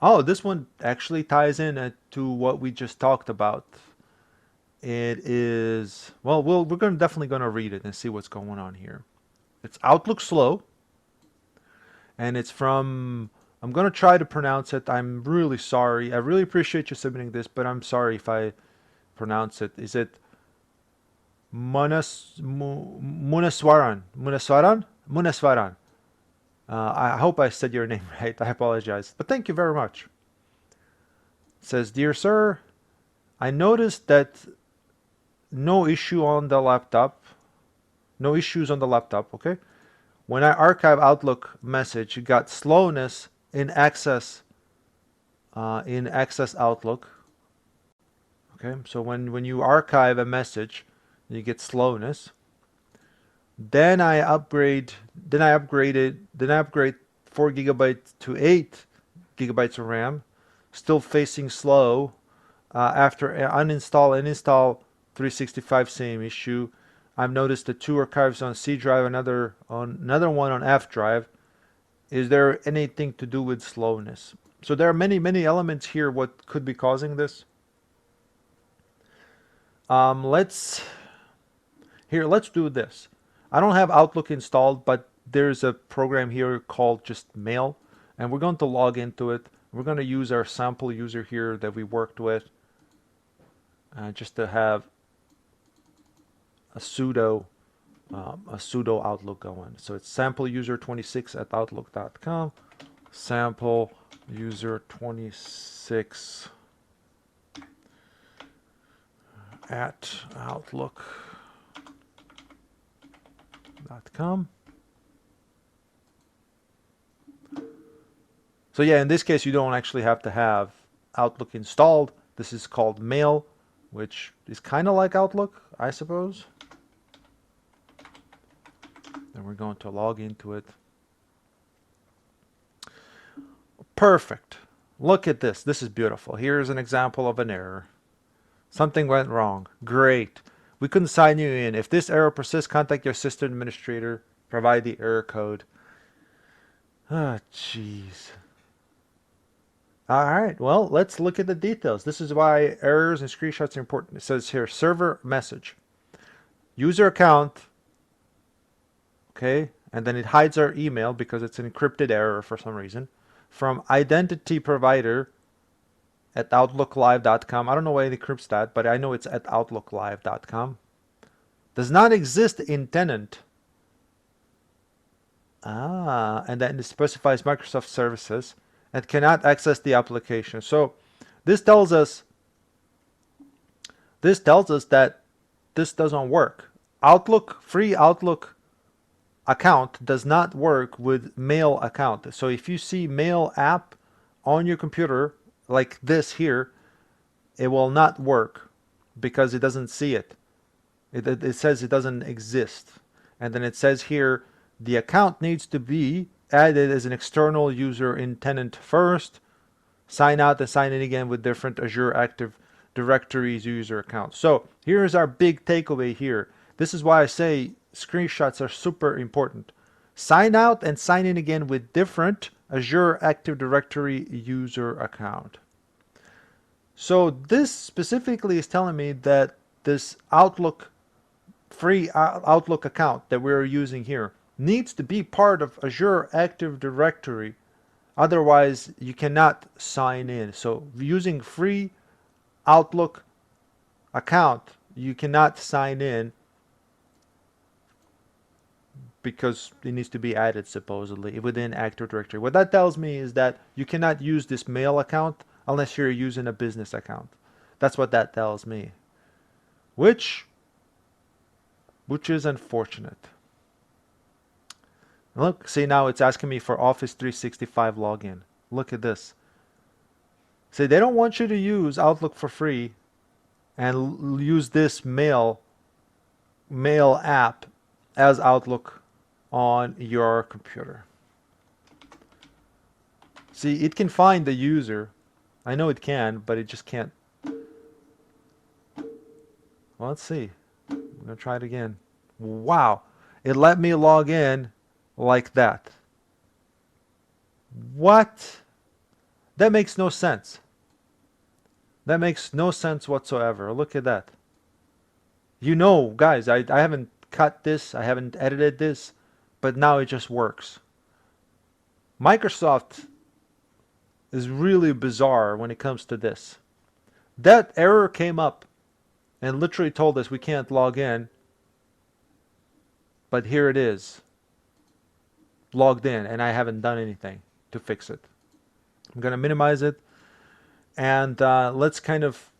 Oh, this one actually ties in to what we just talked about. It is, well, we're going definitely going to read it and see what's going on here. It's Outlook Slow, and it's from, I'm going to try to pronounce it. I'm really sorry. I really appreciate you submitting this, but I'm sorry if I pronounce it. Is it Munaswaran? Munaswaran? Munaswaran. I hope I said your name right. I apologize. But thank you very much. It says, Dear Sir, I noticed that no issue on the laptop. No issues on the laptop, okay? When I archive Outlook message, you got slowness in Access Outlook. Okay, so when you archive a message, you get slowness. Then I upgrade. Then I upgrade 4 GB to 8 GB of RAM. Still facing slow. After uninstall and install 365, same issue. I've noticed the two archives on C drive, another one on F drive. Is there anything to do with slowness? So there are many elements here. What could be causing this? Let's do this. I don't have Outlook installed, but there's a program here called just Mail, and we're going to log into it. We're going to use our sample user here that we worked with, just to have a sudo Outlook going. So it's sample user 26 at outlook.com. Sample user 26 at outlook.com. So yeah, in this case, you don't actually have to have Outlook installed. This is called Mail, which is kind of like Outlook, I suppose. And we're going to log into it. Perfect. Look at this. This is beautiful. Here's an example of an error. Something went wrong. Great. We couldn't sign you in. If this error persists, contact your system administrator. Provide the error code. Ah, jeez. All right, well, let's look at the details. This is why errors and screenshots are important. It says here, server message. User account, okay, and then it hides our email because it's an encrypted error for some reason. From identity provider at outlooklive.com. I don't know why it encrypts that, but I know it's at outlooklive.com. Does not exist in tenant. And then it specifies Microsoft services and cannot access the application. So this tells us that this doesn't work. Free Outlook account does not work with Mail account. So if you see Mail app on your computer like this here, it will not work because it doesn't see it. It says it doesn't exist. And then it says here the account needs to be added as an external user in tenant first. Sign out and sign in again with different Azure Active Directories user accounts. So here's our big takeaway here. This is why I say screenshots are super important. Sign out and sign in again with different Azure Active Directory user account. So this specifically is telling me that this free Outlook account that we're using here needs to be part of Azure Active Directory. Otherwise, you cannot sign in. So using free Outlook account, you cannot sign in because it needs to be added supposedly within Active Directory. What that tells me is that you cannot use this mail account unless you're using a business account. That's what that tells me. Which is unfortunate. Look, see, now it's asking me for Office 365 login. Look at this. See, they don't want you to use Outlook for free and use this mail app as Outlook on your computer. See, it can find the user. I know it can, but it just can't. Well, let's see. I'm going to try it again. Wow. It let me log in like that. What? That makes no sense. That makes no sense whatsoever. Look at that. You know, guys, I haven't cut this, I haven't edited this, but now it just works. Microsoft is really bizarre when it comes to this. That error came up and literally told us we can't log in, but here it is, logged in, and I haven't done anything to fix it. I'm going to minimize it, and let's kind of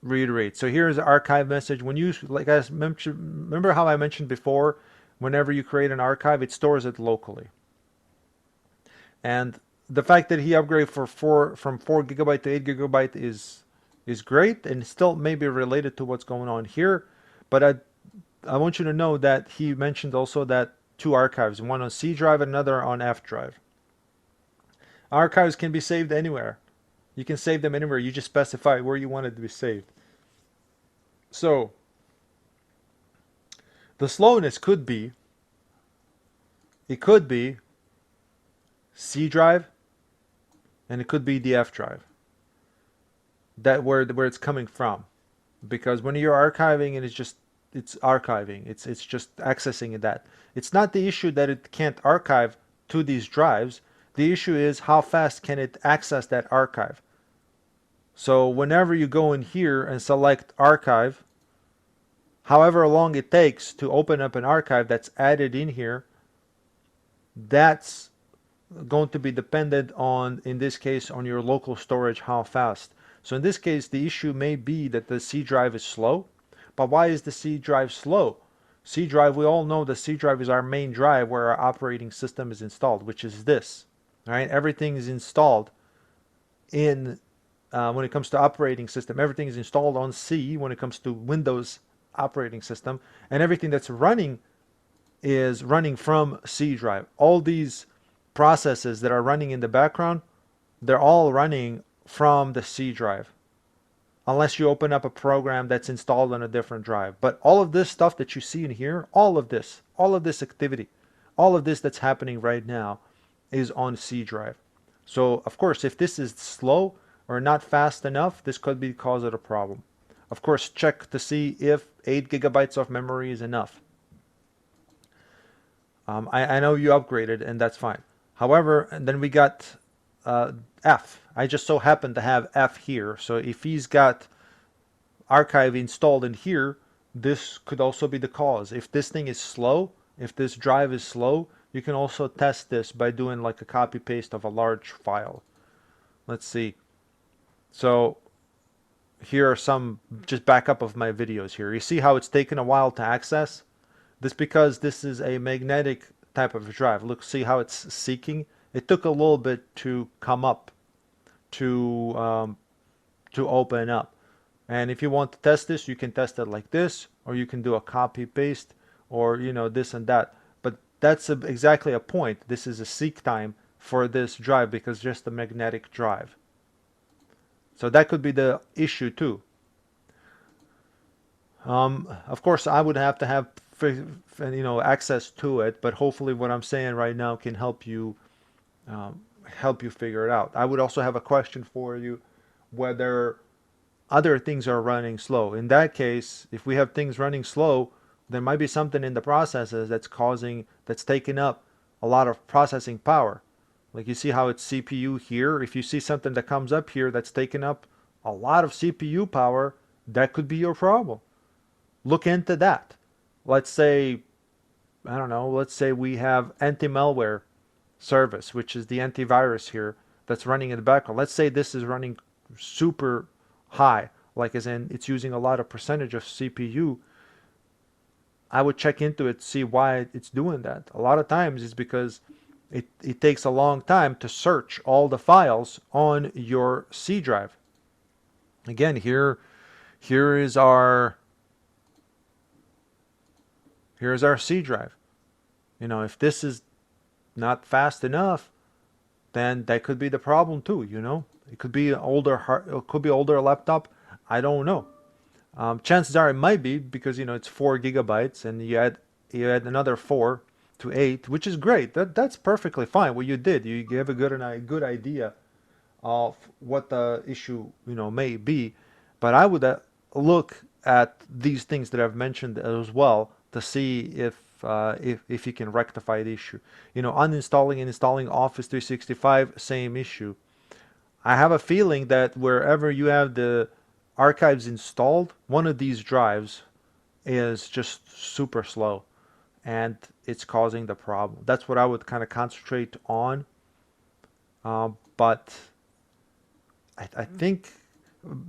reiterate. So here's the archive message. When you, like I mentioned, remember how I mentioned before, whenever you create an archive, it stores it locally. And the fact that he upgraded from 4 gigabyte to 8 gigabyte is great, and still maybe related to what's going on here. But I want you to know that he mentioned also that 2 archives, one on C drive and another on F drive. Archives can be saved anywhere. You can save them anywhere. You just specify where you want it to be saved. So the slowness could be, it could be C drive, and it could be the F drive. That where it's coming from, because when you're archiving, and it's archiving, it's just accessing that. It's not the issue that it can't archive to these drives. The issue is how fast can it access that archive. So whenever you go in here and select archive, however long it takes to open up an archive that's added in here, that's going to be dependent on, in this case, on your local storage, how fast. So in this case, the issue may be that the C drive is slow. But why is the C drive slow? C drive, we all know the C drive is our main drive where our operating system is installed, which is this. All right, everything is installed in, when it comes to operating system, everything is installed on C when it comes to Windows operating system, and everything that's running is running from C drive. All these processes that are running in the background, they're all running from the C drive, unless you open up a program that's installed on a different drive. But all of this stuff that you see in here, all of this activity, all of this that's happening right now is on C drive. So of course, if this is slow or not fast enough, this could be cause of a problem. Of course, check to see if 8 gigabytes of memory is enough. I know you upgraded, and that's fine. However, and then we got F. I just so happen to have F here. So if he's got archive installed in here, this could also be the cause. If this thing is slow, if this drive is slow, you can also test this by doing like a copy paste of a large file. Let's see. So here are some just backup of my videos here. You see how it's taken a while to access? This because this is a magnetic type of drive. Look, see how it's seeking? It took a little bit to come up to open up. And if you want to test this, you can test it like this, or you can do a copy paste, or this and that. But that's exactly a point. This is a seek time for this drive because just a magnetic drive. So that could be the issue too. Of course, I would have to have access to it, but hopefully what I'm saying right now can help you figure it out. I would also have a question for you, whether other things are running slow. In that case, if we have things running slow, there might be something in the processes that's taking up a lot of processing power. Like you see how it's CPU here. If you see something that comes up here that's taking up a lot of CPU power, that could be your problem. Look into that. Let's say, I don't know, let's say we have anti-malware service, which is the antivirus here that's running in the background. Let's say this is running super high, like as in it's using a lot of percentage of CPU. I would check into it, see why it's doing that. A lot of times it's because it takes a long time to search all the files on your C drive. Again, here is our C drive. If this is not fast enough, then that could be the problem too. It could be older laptop. I don't know. Chances are it might be because it's 4 gigabytes and you add another 4 to 8, which is great. That's perfectly fine. What you did, you gave a good idea of what the issue may be, but I would look at these things that I've mentioned as well to see if you can rectify the issue. Uninstalling and installing Office 365, same issue. I have a feeling that wherever you have the archives installed, one of these drives is just super slow and it's causing the problem. That's what I would kind of concentrate on. But I think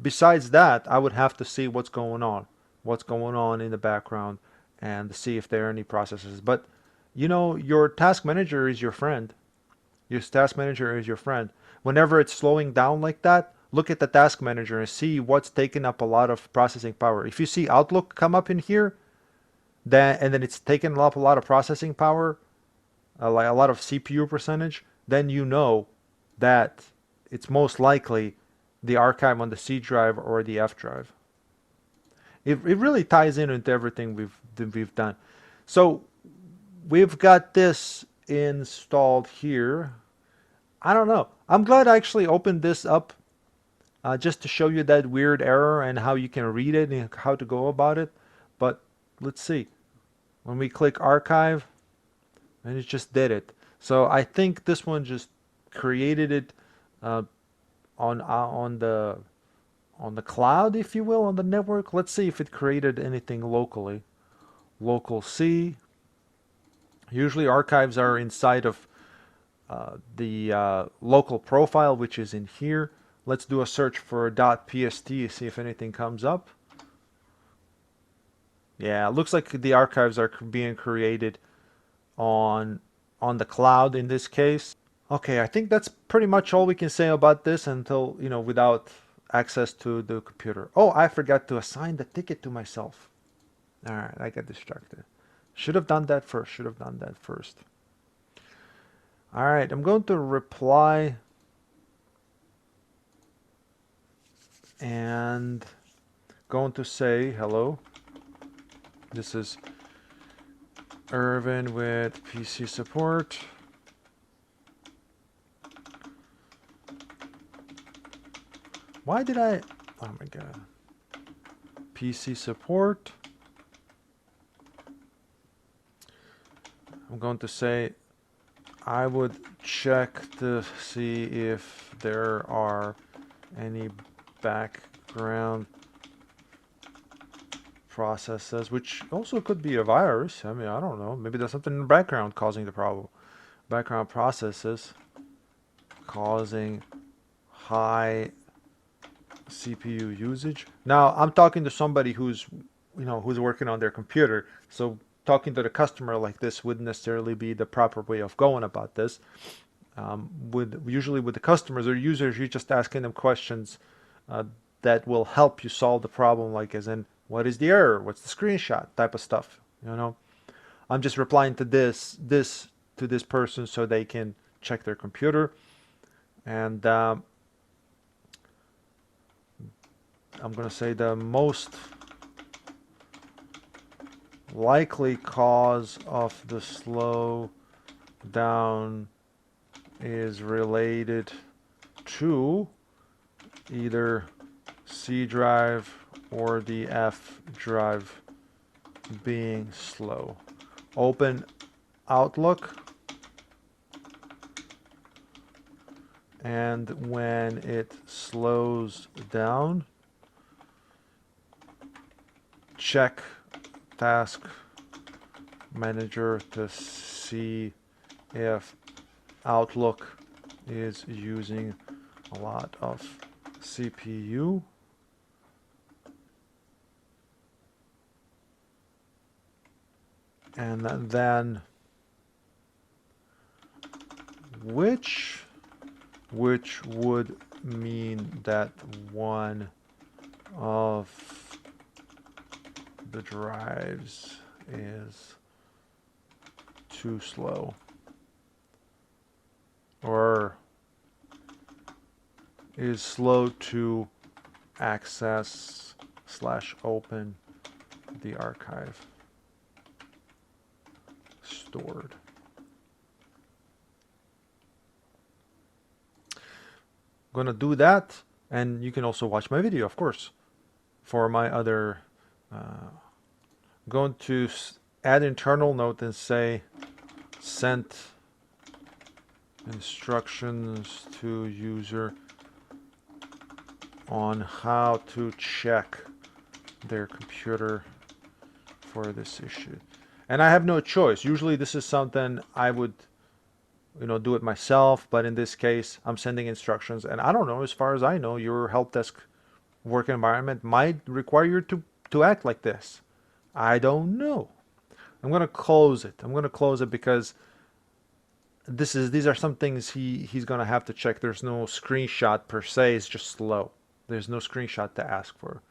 besides that, I would have to see what's going on in the background, and see if there are any processes. But your task manager is your friend. Your task manager is your friend. Whenever it's slowing down like that, look at the task manager and see what's taking up a lot of processing power. If you see Outlook come up in here, then it's taking up a lot of processing power, like a lot of CPU percentage, then you know that it's most likely the archive on the C drive or the F drive. It really ties in with everything we've done. So we've got this installed here. I don't know. I'm glad I actually opened this up just to show you that weird error and how you can read it and how to go about it. But let's see. When we click archive, and it just did it. So I think this one just created it uh, on the cloud, if you will, on the network. Let's see if it created anything locally. Local C. Usually archives are inside of the local profile, which is in here. Let's do a search for .pst, see if anything comes up. Yeah, it looks like the archives are being created on the cloud in this case. Okay, I think that's pretty much all we can say about this until, without access to the computer. Oh, I forgot to assign the ticket to myself. All right, I got distracted. Should have done that first. Should have done that first. All right, I'm going to reply and going to say hello. This is Irvin with PC support. Why did I? Oh my god. PC support. I'm going to say I would check to see if there are any background processes, which also could be a virus. I mean, I don't know. Maybe there's something in the background causing the problem. Background processes causing high CPU usage. Now, I'm talking to somebody who's working on their computer. So talking to the customer like this wouldn't necessarily be the proper way of going about this. Usually with the customers or users, you're just asking them questions uh, that will help you solve the problem, like as in what is the error, what's the screenshot, type of stuff. I'm just replying to this person so they can check their computer, and I'm gonna say the most likely cause of the slow down is related to either C drive or the F drive being slow. Open Outlook, and when it slows down, check Task Manager to see if Outlook is using a lot of CPU. And then which would mean that one of the drives is too slow or is slow to access / open the archive stored. gonna do that, and you can also watch my video, of course, for my other. Going to add internal note and say sent instructions to user on how to check their computer for this issue. And I have no choice. Usually this is something I would, do it myself, but in this case, I'm sending instructions. And I don't know, as far as I know, your help desk work environment might require you to act like this. I don't know. I'm gonna close it. I'm gonna close it because these are some things he's gonna have to check. There's no screenshot per se. It's just slow. There's no screenshot to ask for.